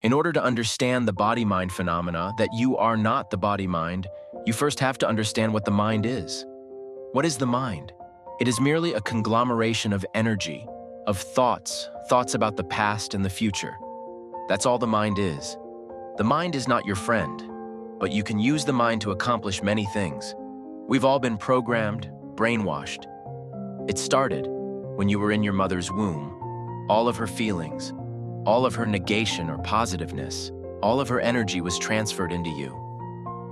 In order to understand the body-mind phenomena, that you are not the body-mind, you first have to understand what the mind is. What is the mind? It is merely a conglomeration of energy, of thoughts about the past and the future. That's all the mind is. The mind is not your friend, but you can use the mind to accomplish many things. We've all been programmed, brainwashed. It started when you were in your mother's womb. All of her feelings, all of her negation or positiveness, all of her energy was transferred into you.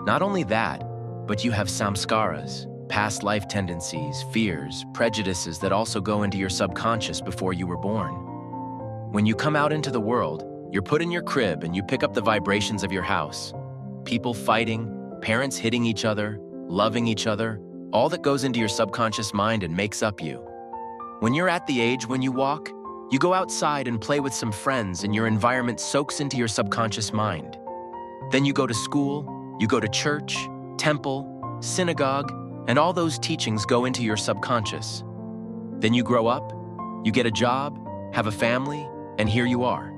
Not only that, but you have samskaras, past life tendencies, fears, prejudices that also go into your subconscious before you were born. When you come out into the world, you're put in your crib and you pick up the vibrations of your house. People fighting, parents hitting each other, loving each other, all that goes into your subconscious mind and makes up you. When you're at the age when you walk, you go outside and play with some friends and your environment soaks into your subconscious mind. Then you go to school, you go to church, temple, synagogue, and all those teachings go into your subconscious. Then you grow up, you get a job, have a family, and here you are.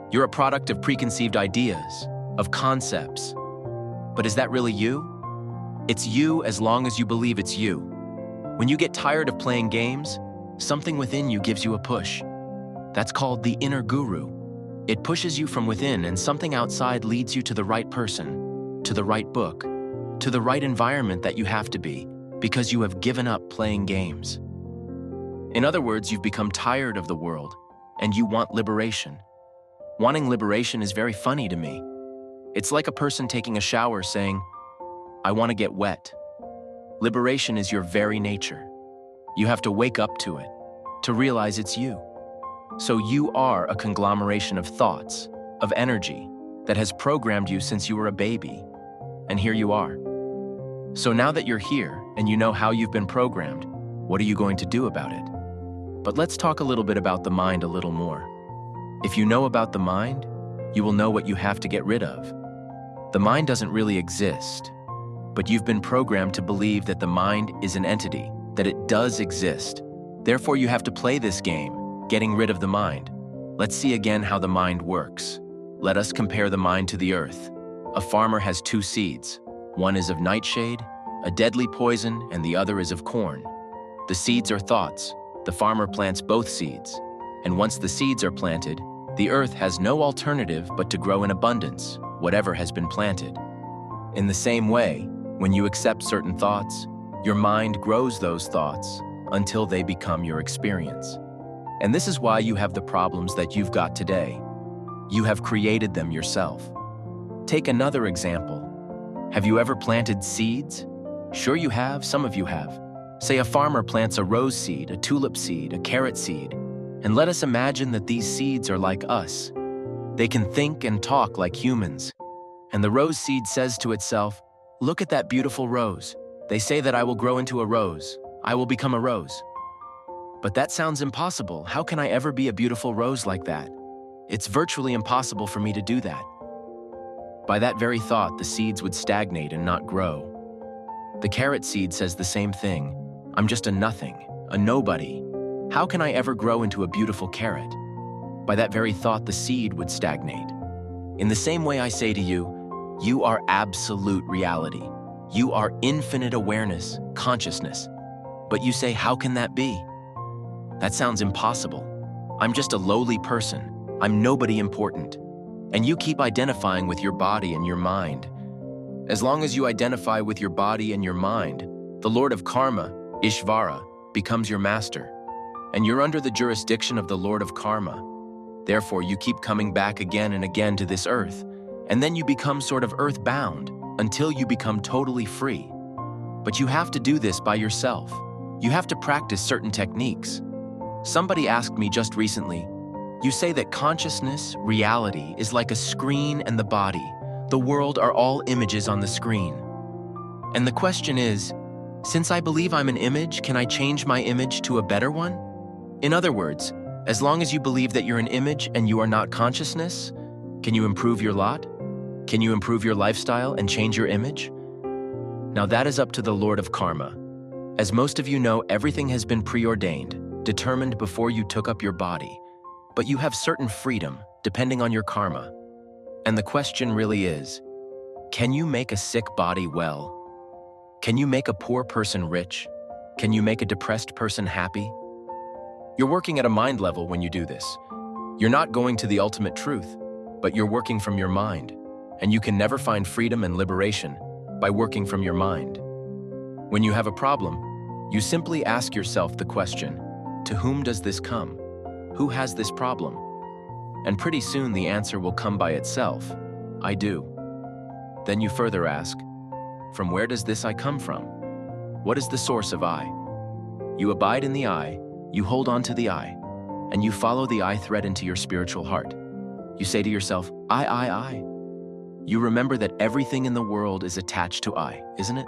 You're a product of preconceived ideas, of concepts. But is that really you? It's you as long as you believe it's you. When you get tired of playing games, something within you gives you a push. That's called the inner guru. It pushes you from within and something outside leads you to the right person, to the right book, to the right environment that you have to be, because you have given up playing games. In other words, you've become tired of the world, and you want liberation. Wanting liberation is very funny to me. It's like a person taking a shower saying, "I want to get wet." Liberation is your very nature. You have to wake up to it, to realize it's you. So you are a conglomeration of thoughts, of energy, that has programmed you since you were a baby. And here you are. So now that you're here and you know how you've been programmed, what are you going to do about it? But let's talk a little bit about the mind a little more. If you know about the mind, you will know what you have to get rid of. The mind doesn't really exist, but you've been programmed to believe that the mind is an entity, that it does exist. Therefore, you have to play this game, getting rid of the mind. Let's see again how the mind works. Let us compare the mind to the earth. A farmer has two seeds. One is of nightshade, a deadly poison, and the other is of corn. The seeds are thoughts. The farmer plants both seeds. And once the seeds are planted, the earth has no alternative but to grow in abundance, whatever has been planted. In the same way, when you accept certain thoughts, your mind grows those thoughts until they become your experience. And this is why you have the problems that you've got today. You have created them yourself. Take another example. Have you ever planted seeds? Sure you have, some of you have. Say a farmer plants a rose seed, a tulip seed, a carrot seed, and let us imagine that these seeds are like us. They can think and talk like humans. And the rose seed says to itself, "Look at that beautiful rose. They say that I will grow into a rose. I will become a rose." But that sounds impossible. How can I ever be a beautiful rose like that? It's virtually impossible for me to do that. By that very thought, the seeds would stagnate and not grow. The carrot seed says the same thing. I'm just a nothing, a nobody. How can I ever grow into a beautiful carrot? By that very thought, the seed would stagnate. In the same way, I say to you, you are absolute reality. You are infinite awareness, consciousness. But you say, how can that be? That sounds impossible. I'm just a lowly person. I'm nobody important. And you keep identifying with your body and your mind. As long as you identify with your body and your mind, the Lord of Karma, Ishvara, becomes your master. And you're under the jurisdiction of the Lord of Karma. Therefore, you keep coming back again and again to this earth, and then you become sort of earthbound until you become totally free. But you have to do this by yourself. You have to practice certain techniques. Somebody asked me just recently, you say that consciousness, reality, is like a screen and the body. The world are all images on the screen. And the question is, since I believe I'm an image, can I change my image to a better one? In other words, as long as you believe that you're an image and you are not consciousness, can you improve your lot? Can you improve your lifestyle and change your image? Now that is up to the Lord of Karma. As most of you know, everything has been preordained, determined before you took up your body. But you have certain freedom, depending on your karma. And the question really is, can you make a sick body well? Can you make a poor person rich? Can you make a depressed person happy? You're working at a mind level when you do this. You're not going to the ultimate truth, but you're working from your mind, and you can never find freedom and liberation by working from your mind. When you have a problem, you simply ask yourself the question, to whom does this come? Who has this problem? And pretty soon the answer will come by itself, I do. Then you further ask, from where does this I come from? What is the source of I? You abide in the I, you hold on to the I, and you follow the I thread into your spiritual heart. You say to yourself, I. You remember that everything in the world is attached to I, isn't it?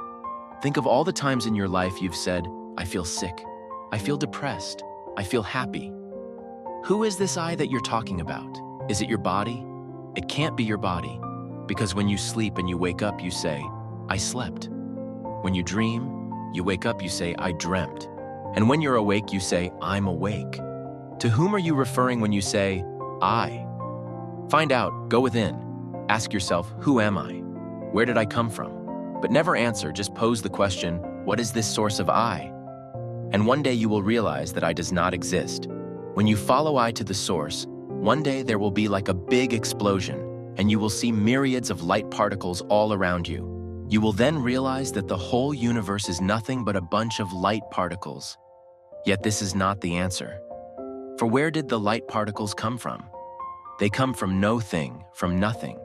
Think of all the times in your life you've said, I feel sick, I feel depressed, I feel happy. Who is this I that you're talking about? Is it your body? It can't be your body, because when you sleep and you wake up, you say, I slept. When you dream, you wake up, you say, I dreamt. And when you're awake, you say, I'm awake. To whom are you referring when you say, I? Find out, go within. Ask yourself, who am I? Where did I come from? But never answer, just pose the question, what is this source of I? And one day you will realize that I does not exist. When you follow I to the source, one day there will be like a big explosion, and you will see myriads of light particles all around you. You will then realize that the whole universe is nothing but a bunch of light particles. Yet this is not the answer. For where did the light particles come from? They come from no thing, from nothing.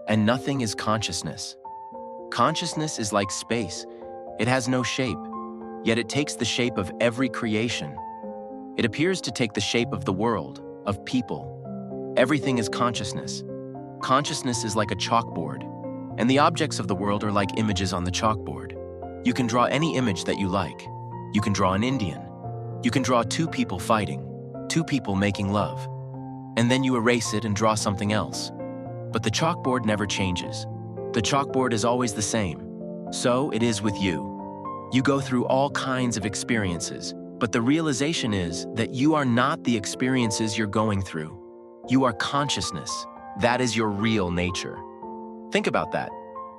And nothing is consciousness. Consciousness is like space. It has no shape, yet it takes the shape of every creation. It appears to take the shape of the world, of people. Everything is consciousness. Consciousness is like a chalkboard, and the objects of the world are like images on the chalkboard. You can draw any image that you like. You can draw an Indian. You can draw two people fighting, two people making love. And then you erase it and draw something else. But the chalkboard never changes. The chalkboard is always the same. So it is with you. You go through all kinds of experiences, but the realization is that you are not the experiences you're going through. You are consciousness. That is your real nature. Think about that.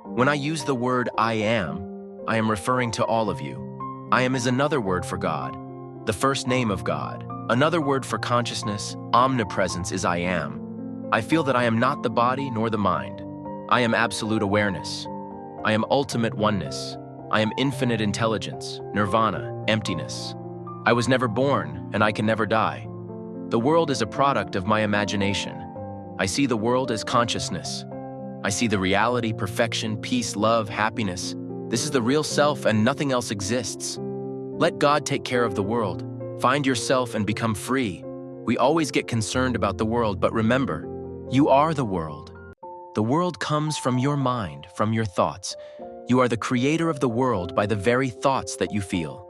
When I use the word I am referring to all of you. I am is another word for God, the first name of God. Another word for consciousness, omnipresence, is I am. I feel that I am not the body nor the mind. I am absolute awareness. I am ultimate oneness. I am infinite intelligence, nirvana, emptiness. I was never born, and I can never die. The world is a product of my imagination. I see the world as consciousness. I see the reality, perfection, peace, love, happiness. This is the real self, and nothing else exists. Let God take care of the world. Find yourself and become free. We always get concerned about the world, but remember, you are the world. The world comes from your mind, from your thoughts. You are the creator of the world by the very thoughts that you feel.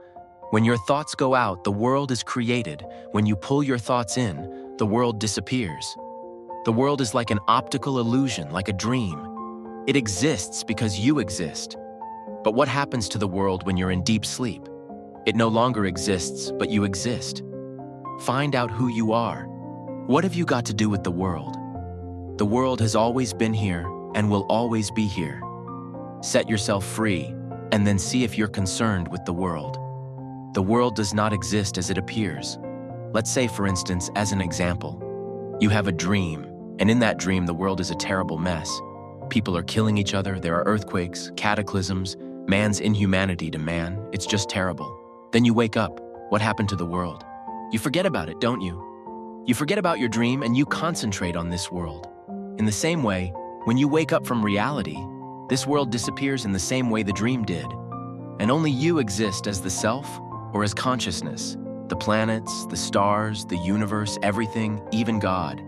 When your thoughts go out, the world is created. When you pull your thoughts in, the world disappears. The world is like an optical illusion, like a dream. It exists because you exist. But what happens to the world when you're in deep sleep? It no longer exists, but you exist. Find out who you are. What have you got to do with the world? The world has always been here and will always be here. Set yourself free, and then see if you're concerned with the world. The world does not exist as it appears. Let's say, for instance, as an example, you have a dream, and in that dream the world is a terrible mess. People are killing each other, there are earthquakes, cataclysms, man's inhumanity to man. It's just terrible. Then you wake up. What happened to the world? You forget about it, don't you? You forget about your dream and you concentrate on this world. In the same way, when you wake up from reality, this world disappears in the same way the dream did. And only you exist as the self or as consciousness. The planets, the stars, the universe, everything, even God.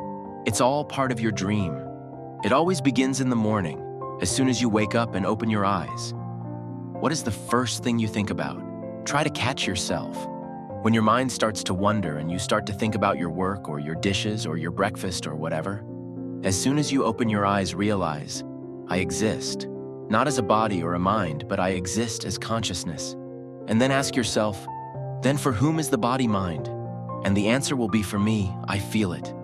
It's all part of your dream. It always begins in the morning, as soon as you wake up and open your eyes. What is the first thing you think about? Try to catch yourself. When your mind starts to wander and you start to think about your work or your dishes or your breakfast or whatever, as soon as you open your eyes, realize, I exist. Not as a body or a mind, but I exist as consciousness. And then ask yourself, then for whom is the body mind? And the answer will be, for me, I feel it.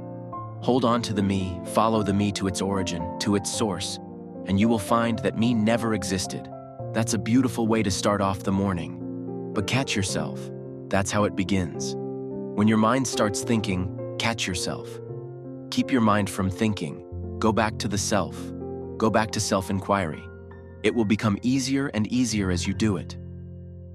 Hold on to the me, follow the me to its origin, to its source, and you will find that me never existed. That's a beautiful way to start off the morning. But catch yourself. That's how it begins. When your mind starts thinking, catch yourself. Keep your mind from thinking. Go back to the self. Go back to self-inquiry. It will become easier and easier as you do it.